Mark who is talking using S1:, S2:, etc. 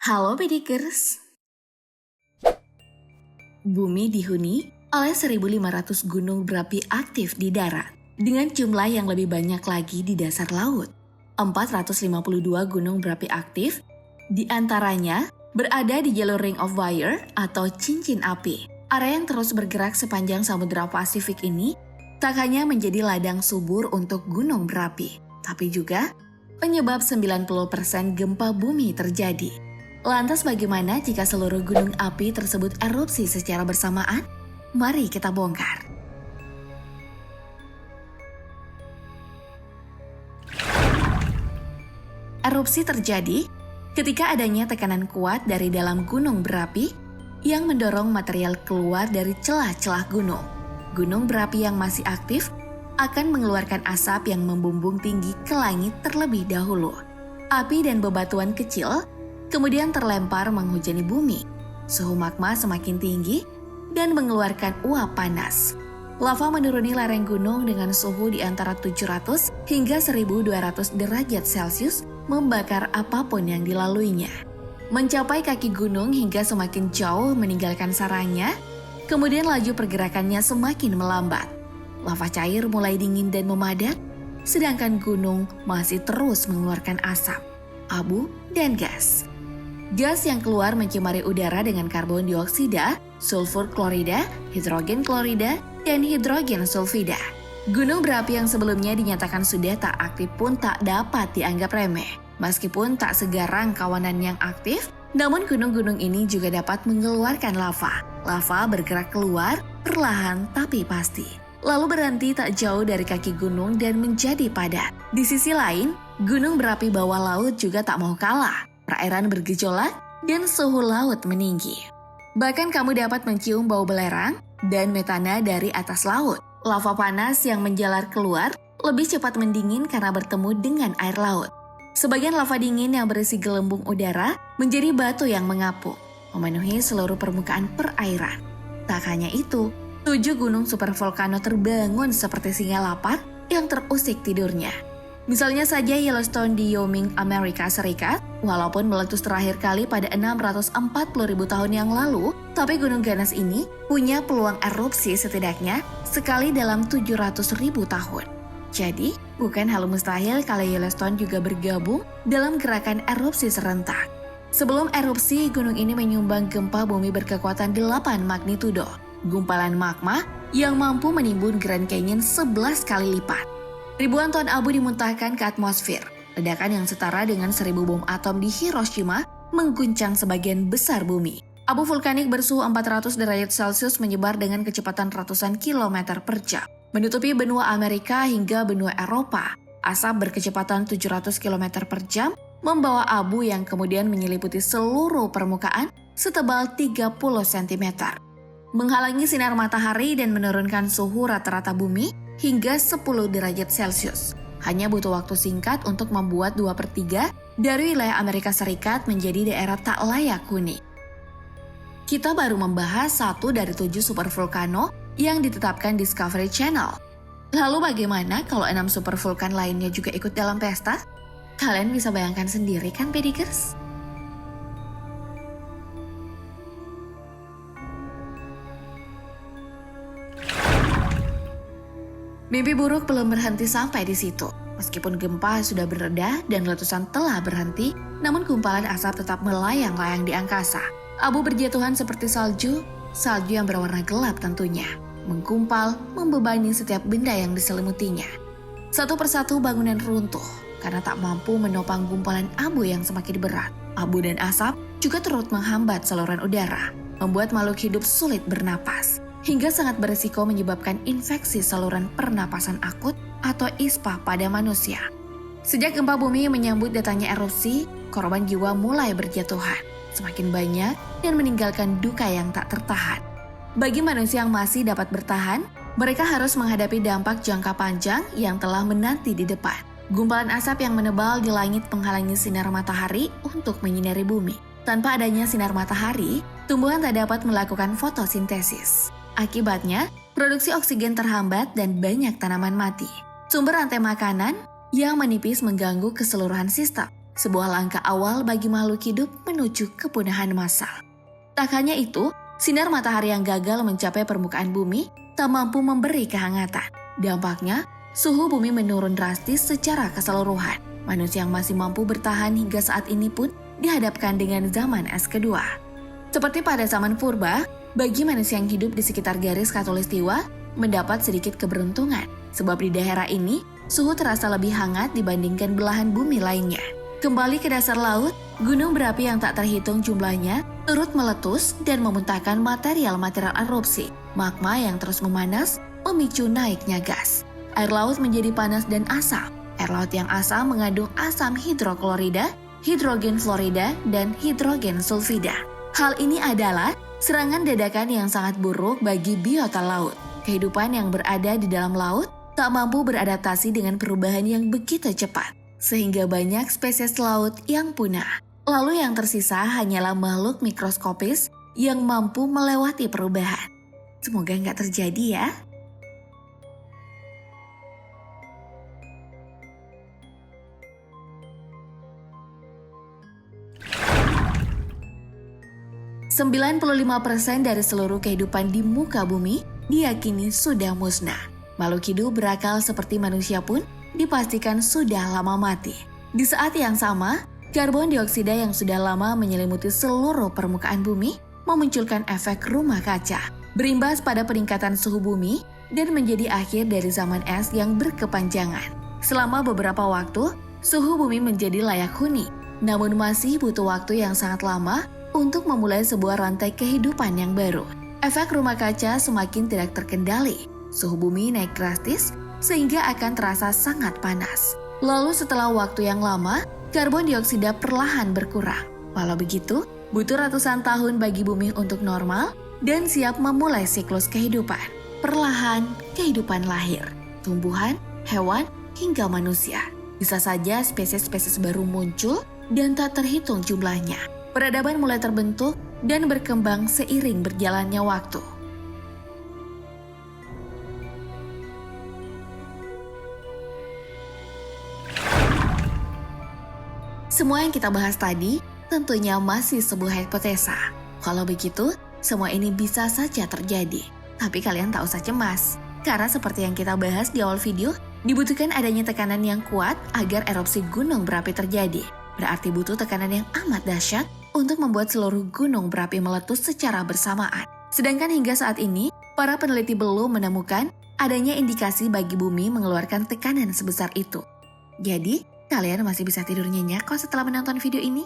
S1: Halo Pedikers. Bumi dihuni oleh 1.500 gunung berapi aktif di darat, dengan jumlah yang lebih banyak lagi di dasar laut. 452 gunung berapi aktif, di antaranya berada di jalur Ring of Fire atau cincin api. Area yang terus bergerak sepanjang Samudra Pasifik ini tak hanya menjadi ladang subur untuk gunung berapi, tapi juga penyebab 90% gempa bumi terjadi. Lantas bagaimana jika seluruh gunung api tersebut erupsi secara bersamaan? Mari kita bongkar. Erupsi terjadi ketika adanya tekanan kuat dari dalam gunung berapi yang mendorong material keluar dari celah-celah gunung. Gunung berapi yang masih aktif akan mengeluarkan asap yang membumbung tinggi ke langit terlebih dahulu. Api dan bebatuan kecil kemudian terlempar menghujani bumi. Suhu magma semakin tinggi dan mengeluarkan uap panas. Lava menuruni lereng gunung dengan suhu di antara 700 hingga 1200 derajat Celcius membakar apapun yang dilaluinya. Mencapai kaki gunung hingga semakin jauh meninggalkan sarangnya, kemudian laju pergerakannya semakin melambat. Lava cair mulai dingin dan memadat, sedangkan gunung masih terus mengeluarkan asap, abu, dan gas. Gas yang keluar mencemari udara dengan karbon dioksida, sulfur klorida, hidrogen klorida, dan hidrogen sulfida. Gunung berapi yang sebelumnya dinyatakan sudah tak aktif pun tak dapat dianggap remeh. Meskipun tak segarang kawanan yang aktif, namun gunung-gunung ini juga dapat mengeluarkan lava. Lava bergerak keluar perlahan tapi pasti, lalu berhenti tak jauh dari kaki gunung dan menjadi padat. Di sisi lain, gunung berapi bawah laut juga tak mau kalah. Perairan bergejolak dan suhu laut meninggi. Bahkan kamu dapat mencium bau belerang dan metana dari atas laut. Lava panas yang menjalar keluar lebih cepat mendingin karena bertemu dengan air laut. Sebagian lava dingin yang berisi gelembung udara menjadi batu yang mengapung, memenuhi seluruh permukaan perairan. Tak hanya itu, 7 gunung supervolcano terbangun seperti singa lapar yang terusik tidurnya. Misalnya saja Yellowstone di Wyoming, Amerika Serikat, walaupun meletus terakhir kali pada 640.000 tahun yang lalu, tapi gunung ganas ini punya peluang erupsi setidaknya sekali dalam 700.000 tahun. Jadi, bukan hal mustahil kalau Yellowstone juga bergabung dalam gerakan erupsi serentak. Sebelum erupsi, gunung ini menyumbang gempa bumi berkekuatan 8 magnitudo, gumpalan magma yang mampu menimbun Grand Canyon 11 kali lipat. Ribuan ton abu dimuntahkan ke atmosfer. Ledakan yang setara dengan 1000 bom atom di Hiroshima mengguncang sebagian besar bumi. Abu vulkanik bersuhu 400 derajat Celcius menyebar dengan kecepatan ratusan kilometer per jam, menutupi benua Amerika hingga benua Eropa. Asap berkecepatan 700 km per jam membawa abu yang kemudian menyeliputi seluruh permukaan setebal 30 cm. Menghalangi sinar matahari dan menurunkan suhu rata-rata bumi hingga 10 derajat Celcius. Hanya butuh waktu singkat untuk membuat 2/3 dari wilayah Amerika Serikat menjadi daerah tak layak huni. Kita baru membahas 1 dari 7 supervolcano yang ditetapkan Discovery Channel. Lalu bagaimana kalau 6 supervulkan lainnya juga ikut dalam pesta? Kalian bisa bayangkan sendiri kan, Pedikers? Mimpi buruk belum berhenti sampai di situ. Meskipun gempa sudah bereda dan letusan telah berhenti, namun gumpalan asap tetap melayang-layang di angkasa. Abu berjatuhan seperti salju yang berwarna gelap tentunya, menggumpal, membebani setiap benda yang diselimutinya. Satu persatu bangunan runtuh karena tak mampu menopang gumpalan abu yang semakin berat. Abu dan asap juga turut menghambat saluran udara, membuat makhluk hidup sulit bernapas, hingga sangat berisiko menyebabkan infeksi saluran pernapasan akut atau ISPA pada manusia. Sejak gempa bumi menyambut datangnya erupsi, korban jiwa mulai berjatuhan, semakin banyak dan meninggalkan duka yang tak tertahan. Bagi manusia yang masih dapat bertahan, mereka harus menghadapi dampak jangka panjang yang telah menanti di depan. Gumpalan asap yang menebal di langit menghalangi sinar matahari untuk menyinari bumi. Tanpa adanya sinar matahari, tumbuhan tak dapat melakukan fotosintesis. Akibatnya, produksi oksigen terhambat dan banyak tanaman mati. Sumber rantai makanan yang menipis mengganggu keseluruhan sistem. sebuah langkah awal bagi makhluk hidup menuju kepunahan massal. Tak hanya itu, sinar matahari yang gagal mencapai permukaan bumi tak mampu memberi kehangatan. Dampaknya, suhu bumi menurun drastis secara keseluruhan. Manusia yang masih mampu bertahan hingga saat ini pun dihadapkan dengan zaman es kedua. Seperti pada zaman purba, bagi manusia yang hidup di sekitar garis khatulistiwa mendapat sedikit keberuntungan, sebab di daerah ini suhu terasa lebih hangat dibandingkan belahan bumi lainnya. Kembali ke dasar laut, gunung berapi yang tak terhitung jumlahnya turut meletus dan memuntahkan material-material erupsi. Magma yang terus memanas memicu naiknya gas. Air laut menjadi panas dan asam. Air laut yang asam mengandung asam hidroklorida, hidrogen fluorida, dan hidrogen sulfida. Hal ini adalah serangan dadakan yang sangat buruk bagi biota laut. Kehidupan yang berada di dalam laut tak mampu beradaptasi dengan perubahan yang begitu cepat, sehingga banyak spesies laut yang punah. Lalu yang tersisa hanyalah makhluk mikroskopis yang mampu melewati perubahan. Semoga nggak terjadi ya. Sembilan 95% dari seluruh kehidupan di muka bumi diyakini sudah musnah. Makhluk hidup berakal seperti manusia pun dipastikan sudah lama mati. Di saat yang sama, karbon dioksida yang sudah lama menyelimuti seluruh permukaan bumi memunculkan efek rumah kaca, berimbas pada peningkatan suhu bumi dan menjadi akhir dari zaman es yang berkepanjangan. Selama beberapa waktu, suhu bumi menjadi layak huni, namun masih butuh waktu yang sangat lama untuk memulai sebuah rantai kehidupan yang baru. Efek rumah kaca semakin tidak terkendali. Suhu bumi naik drastis sehingga akan terasa sangat panas. Lalu setelah waktu yang lama, karbon dioksida perlahan berkurang. Walau begitu, butuh ratusan tahun bagi bumi untuk normal dan siap memulai siklus kehidupan. Perlahan, kehidupan lahir, tumbuhan, hewan, hingga manusia. Bisa saja spesies-spesies baru muncul dan tak terhitung jumlahnya. Peradaban mulai terbentuk dan berkembang seiring berjalannya waktu. Semua yang kita bahas tadi tentunya masih sebuah hipotesa. Kalau begitu, semua ini bisa saja terjadi. Tapi kalian tak usah cemas. Karena seperti yang kita bahas di awal video, dibutuhkan adanya tekanan yang kuat agar erupsi gunung berapi terjadi. Berarti butuh tekanan yang amat dahsyat untuk membuat seluruh gunung berapi meletus secara bersamaan. Sedangkan hingga saat ini, para peneliti belum menemukan adanya indikasi bagi bumi mengeluarkan tekanan sebesar itu. Jadi, kalian masih bisa tidur nyenyak kok setelah menonton video ini.